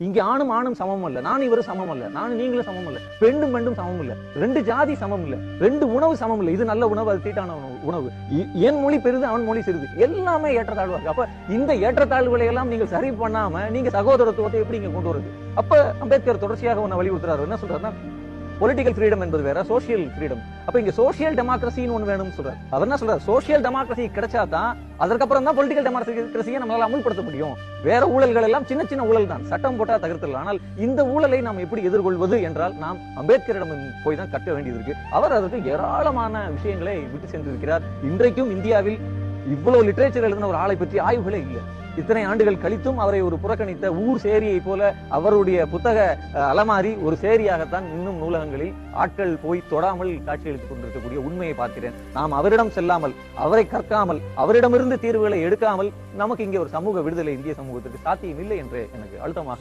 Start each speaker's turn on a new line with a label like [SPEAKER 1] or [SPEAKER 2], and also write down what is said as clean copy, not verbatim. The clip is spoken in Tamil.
[SPEAKER 1] இங்க ஆணும் ஆணும் சமம் அல்ல, நானும் இவரும் சமம் அல்ல, நானும் நீங்களும் சமம் அல்ல, பெண்ணும் பெண்ணும் சமம் இல்ல, ரெண்டு ஜாதி சமம் இல்ல, ரெண்டு உணவு சமம் இல்ல, இது நல்ல உணவு, அது தீட்டான உணவு, என் மொழி பெரிது, அவன் மொழி சிறிது, எல்லாமே ஏற்றத்தாழ்வா இருக்கு. அப்ப இந்த ஏற்றத்தாழ்வுகளை எல்லாம் நீங்கள் சரி பண்ணாம நீங்க சகோதரத்துவத்தை எப்படி இங்க கொண்டு வருது? அப்ப அம்பேத்கர் தொடர்ச்சியாக ஒண்ணு வலியுறுத்துறாரு. என்ன சொல்றாருன்னா, பொலிட்டிக்கல் ஃப்ரீடம் என்பது வேற, சோசியல் ஃப்ரீடம். அப்ப இங்க சோசியல் டெமோக்ரஸின்னு ஒண்ணு வேணும்னு சொல்றாரு. அவர் என்ன சொல்றாரு? சோசியல் டெமோக்ரஸி கிடைச்சாதான் அதுக்கப்புறம் தான் பொலிட்டிக்கல் டெமோக்ரஸியை நம்மளால அமல்படுத்த முடியும். வேற ஊழல்கள் எல்லாம் சின்ன சின்ன ஊழல் தான், சட்டம் போட்டா தவிர்த்தலாம். ஆனால் இந்த ஊழலை நாம் எப்படி எதிர்கொள்வது என்றால் நாம் அம்பேத்கரிடம் போய் தான் கட்ட வேண்டியது இருக்கு. அவர் அதற்கு ஏராளமான விஷயங்களை விட்டு சென்றிருக்கிறார். இன்றைக்கும் இந்தியாவில் இவ்வளவு லிட்டரேச்சர் எழுதின ஒரு ஆளை பற்றி ஆய்வுகளே இல்லை. இத்தனை ஆண்டுகள் கழித்தும் அவரை ஒரு புறக்கணித்த ஊர் சேரியை போல அவருடைய புத்தக அலமாரி ஒரு சேரியாகத்தான் இன்னும் நூலகங்களில் ஆட்கள் போய் தொடாமல் காட்சியளித்துக் கொண்டிருக்கக்கூடிய உண்மையை பார்க்கிறேன். நாம் அவரிடம் செல்லாமல், அவரை கற்காமல், அவரிடமிருந்து தீர்வுகளை எடுக்காமல் நமக்கு இங்கே ஒரு சமூக விடுதலை இந்திய சமூகத்துக்கு சாத்தியம் இல்லை என்று எனக்கு அழுத்தமாக